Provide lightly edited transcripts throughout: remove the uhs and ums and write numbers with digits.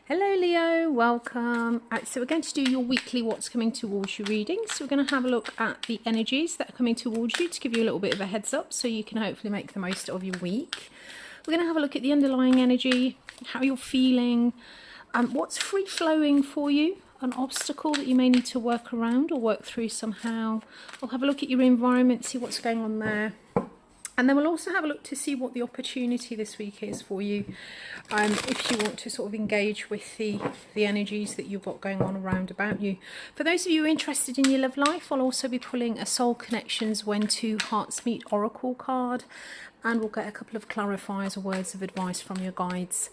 Hello Leo, welcome. So we're going to do your weekly what's coming towards you reading. So we're going to have a look at the energies that are coming towards you to give you a little bit of a heads up so you can hopefully make the most of your week. We're going to have a look at the underlying energy, how you're feeling, what's free flowing for you, an obstacle that you may need to work around or work through somehow. We'll have a look at your environment, see what's going on there. And then we'll also have a look to see what the opportunity this week is for you, if you want to sort of engage with the energies that you've got going on around about you. For those of you interested in your love life, I'll also be pulling a Soul Connections When Two Hearts Meet Oracle card, and we'll get a couple of clarifiers or words of advice from your guides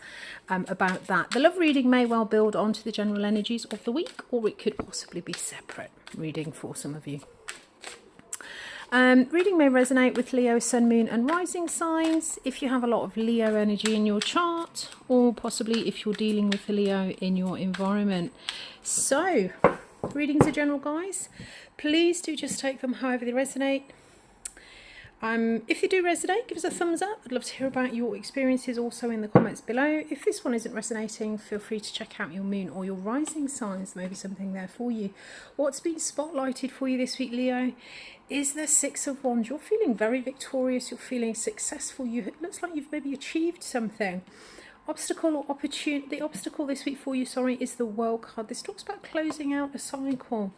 about that. The love reading may well build onto the general energies of the week, or it could possibly be separate reading for some of you. Reading may resonate with Leo, Sun, Moon and Rising signs if you have a lot of Leo energy in your chart, or possibly if you're dealing with the Leo in your environment. So, readings are general, guys. Please do just take them however they resonate. If they do resonate, give us a thumbs up. I'd love to hear about your experiences also in the comments below. If this one isn't resonating, feel free to check out your moon or your rising signs. Maybe something there for you. What's been spotlighted for you this week, Leo, is the Six of Wands. You're feeling very victorious. You're feeling successful. It looks like you've maybe achieved something. Obstacle or opportunity. The obstacle this week for you, is the World card. This talks about closing out a cycle.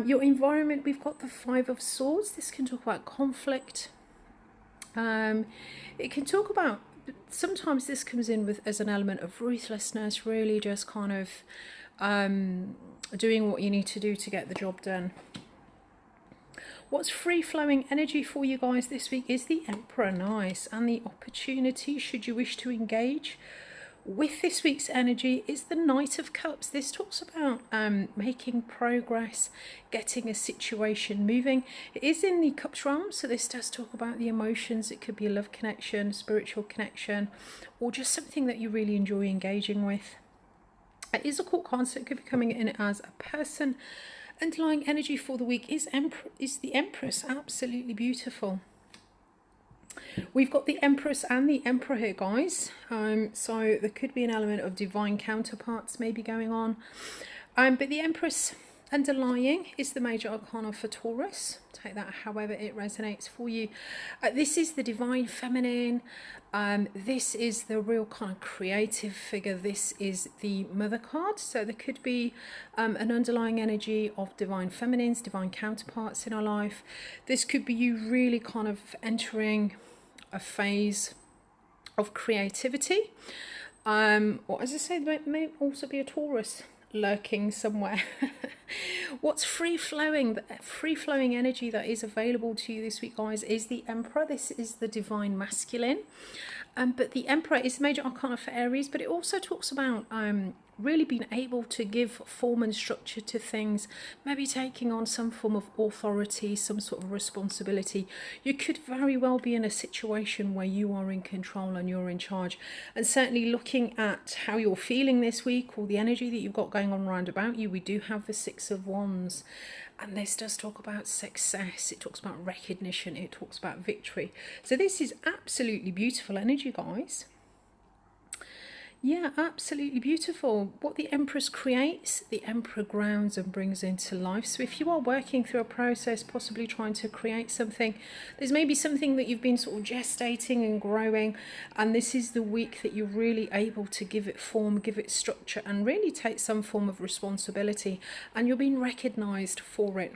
Your environment, we've got the Five of Swords. This can talk about conflict. It can talk about, sometimes this comes in with as an element of ruthlessness, really just kind of doing what you need to do to get the job done. What's free-flowing energy for you guys this week is the Emperor. Nice. And the opportunity, should you wish to engage with this week's energy, is the Knight of Cups. This talks about making progress, getting a situation moving. It is in the Cups realm, so this does talk about the emotions. It could be a love connection, spiritual connection, or just something that you really enjoy engaging with. It is a court card, so it could be coming in as a person. Underlying energy for the week is the Empress. Absolutely beautiful. We've got the Empress and the Emperor here, guys. So there could be an element of divine counterparts maybe going on. But the Empress underlying is the major arcana for Taurus. Take that however it resonates for you. This is the divine feminine. This is the real kind of creative figure. This is the Mother card. So there could be an underlying energy of divine feminines, divine counterparts in our life. This could be you really kind of entering a phase of creativity, or as I said, there may also be a Taurus lurking somewhere. What's free-flowing? The free-flowing energy that is available to you this week, guys, is the Emperor. This is the divine masculine, but the Emperor is the major arcana for Aries, but it also talks about really being able to give form and structure to things, maybe taking on some form of authority, some sort of responsibility. You could very well be in a situation where you are in control and you're in charge, and certainly looking at how you're feeling this week or the energy that you've got going on around about you, we do have the Six of Wands, and this does talk about success. It talks about recognition. It talks about victory. So this is absolutely beautiful energy, guys. Yeah, absolutely beautiful. What the Empress creates, the Emperor grounds and brings into life. So if you are working through a process, possibly trying to create something, there's maybe something that you've been sort of gestating and growing, and this is the week that you're really able to give it form, give it structure, and really take some form of responsibility, and you're being recognized for it.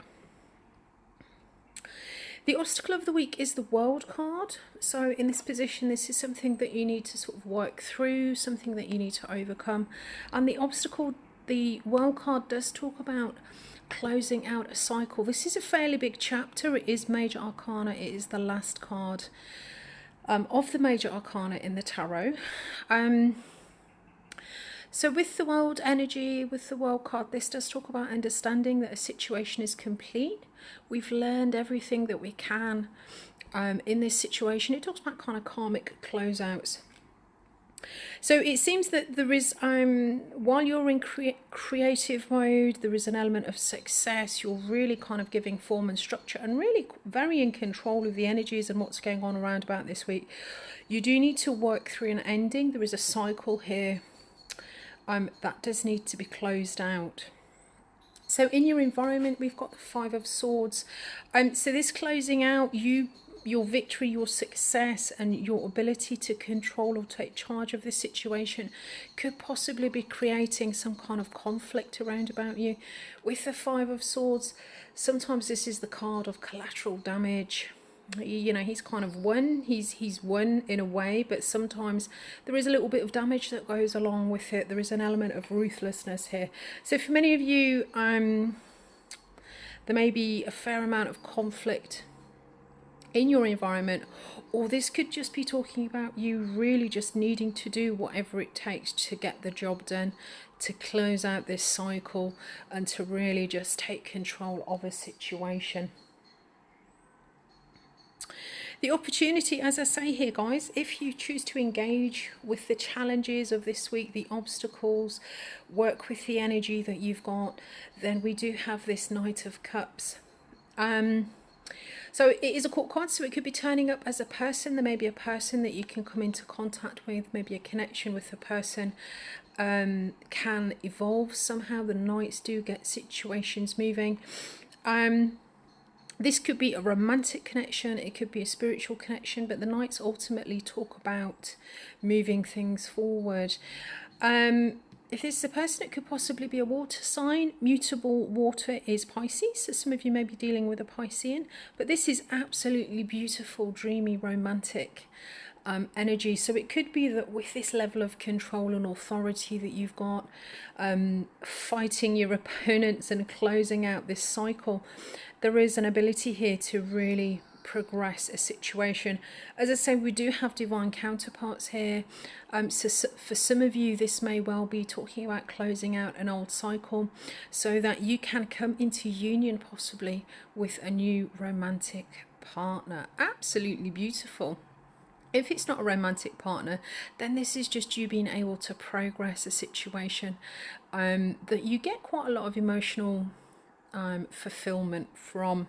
The obstacle of the week is the World card. So in this position, this is something that you need to sort of work through, something that you need to overcome. And the obstacle, the World card does talk about closing out a cycle. This is a fairly big chapter. It is major arcana. It is the last card of the major arcana in the tarot. So with the World energy, with the World card, this does talk about understanding that a situation is complete. We've learned everything that we can in this situation. It talks about kind of karmic closeouts. So it seems that there is, while you're in creative mode, there is an element of success. You're really kind of giving form and structure and really very in control of the energies and what's going on around about this week. You do need to work through an ending. There is a cycle here that does need to be closed out. So in your environment, we've got the Five of Swords. So this closing out, your victory, your success, and your ability to control or take charge of the situation could possibly be creating some kind of conflict around about you. With the Five of Swords, sometimes this is the card of collateral damage. You know, he's kind of won, he's won in a way, but sometimes there is a little bit of damage that goes along with it. There is an element of ruthlessness here. So for many of you, there may be a fair amount of conflict in your environment, or this could just be talking about you really just needing to do whatever it takes to get the job done, to close out this cycle, and to really just take control of a situation. The opportunity, as I say here, guys, if you choose to engage with the challenges of this week, the obstacles, work with the energy that you've got, then we do have this Knight of Cups. So it is a court card, so it could be turning up as a person. There may be a person that you can come into contact with, maybe a connection with a person can evolve somehow. The Knights do get situations moving. This could be a romantic connection, it could be a spiritual connection, but the Knights ultimately talk about moving things forward. If this is a person, it could possibly be a water sign. Mutable water is Pisces, so some of you may be dealing with a Piscean, but this is absolutely beautiful, dreamy, romantic energy. So it could be that with this level of control and authority that you've got, fighting your opponents and closing out this cycle, there is an ability here to really progress a situation. As I say, we do have divine counterparts here. So for some of you, this may well be talking about closing out an old cycle so that you can come into union possibly with a new romantic partner. Absolutely beautiful. If it's not a romantic partner, then this is just you being able to progress a situation that you get quite a lot of emotional fulfillment from.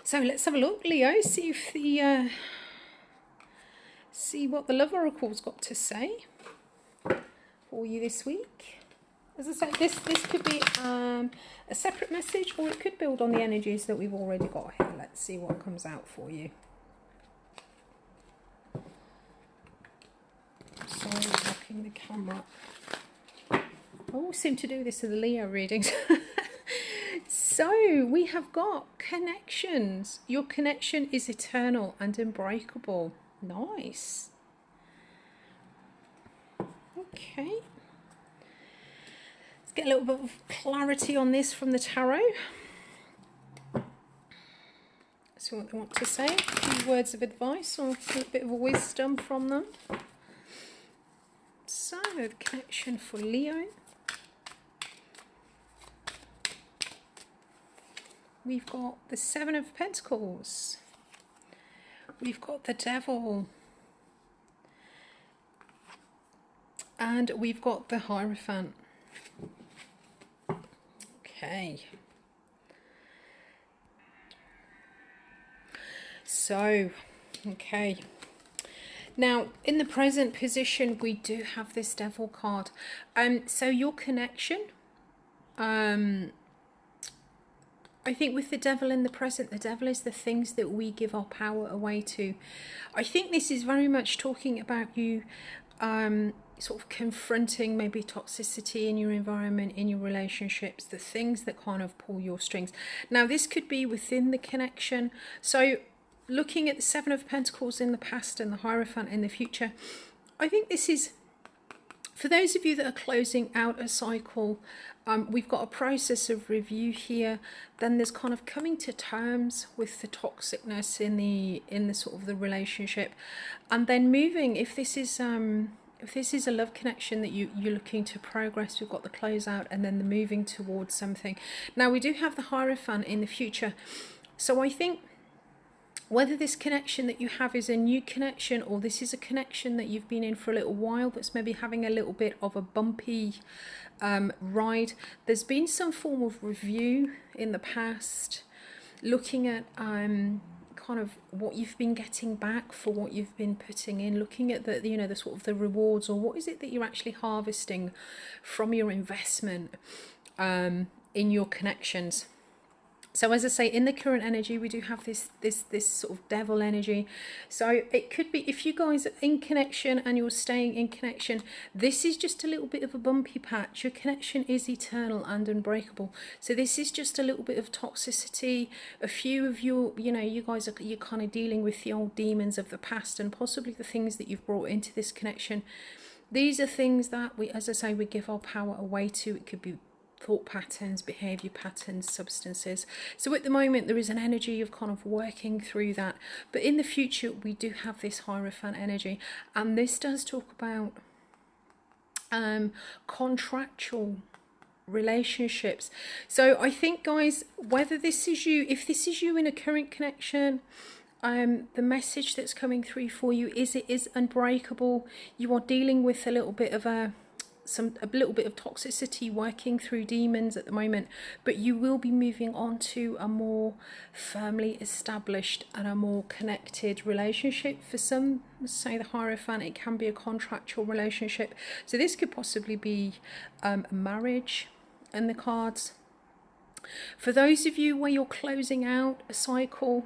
So let's have a look, Leo, see if the see what the Love Oracle's got to say for you this week. As I said, this could be a separate message, or it could build on the energies that we've already got here. Let's see what comes out for you. Sorry, blocking the camera. I always seem to do this to the Leo readings. So we have got connections. Your connection is eternal and unbreakable. Nice. Okay. Let's get a little bit of clarity on this from the tarot. See what they want to say. A few words of advice or a little bit of wisdom from them. So, the connection for Leo. We've got the Seven of Pentacles. We've got the Devil. And we've got the Hierophant. Okay. So, okay. Now, in the present position, we do have this Devil card. So your connection, I think with the Devil in the present, the Devil is the things that we give our power away to. I think this is very much talking about you sort of confronting maybe toxicity in your environment, in your relationships, the things that kind of pull your strings. Now, this could be within the connection. So looking at the Seven of Pentacles in the past and the Hierophant in the future, I think this is, for those of you that are closing out a cycle, we've got a process of review here. Then there's kind of coming to terms with the toxicness in the sort of the relationship, and then moving. If this is a love connection that you're looking to progress, we've got the closeout and then the moving towards something. Now we do have the Hierophant in the future, so I think whether this connection that you have is a new connection, or this is a connection that you've been in for a little while that's maybe having a little bit of a bumpy ride. There's been some form of review in the past, looking at kind kind of what you've been getting back for what you've been putting in, looking at the, you know, the sort of the rewards, or what is it that you're actually harvesting from your investment in your connections. So as I say, in the current energy, we do have this sort of devil energy. So it could be, if you guys are in connection and you're staying in connection, this is just a little bit of a bumpy patch. Your connection is eternal and unbreakable. So this is just a little bit of toxicity. A few of you, you know, you're kind of dealing with the old demons of the past, and possibly the things that you've brought into this connection. These are things that we, as I say, we give our power away to. It could be thought patterns, behavior patterns, substances. So at the moment there is an energy of kind of working through that, but in the future we do have this Hierophant energy, and this does talk about contractual relationships. So I think, guys, whether this is you, if this is you in a current connection, the message that's coming through for you is it is unbreakable. You are dealing with a little bit of a little bit of toxicity, working through demons at the moment, but you will be moving on to a more firmly established and a more connected relationship. For some, say the Hierophant, it can be a contractual relationship. So this could possibly be a marriage in the cards. For those of you where you're closing out a cycle,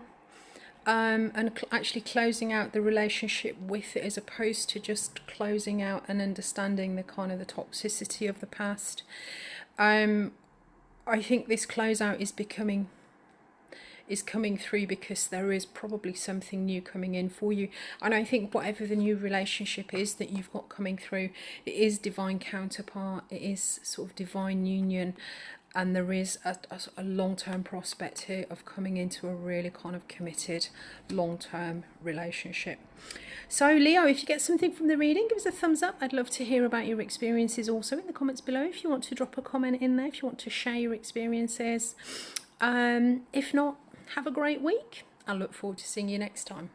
and actually closing out the relationship with it, as opposed to just closing out and understanding the kind of the toxicity of the past. I think this closeout is coming through because there is probably something new coming in for you. And I think whatever the new relationship is that you've got coming through, it is divine counterpart, it is sort of divine union. And there is a long-term prospect here of coming into a really kind of committed long-term relationship. So Leo, if you get something from the reading, give us a thumbs up. I'd love to hear about your experiences also in the comments below. If you want to drop a comment in there, if you want to share your experiences. If not, have a great week. I look forward to seeing you next time.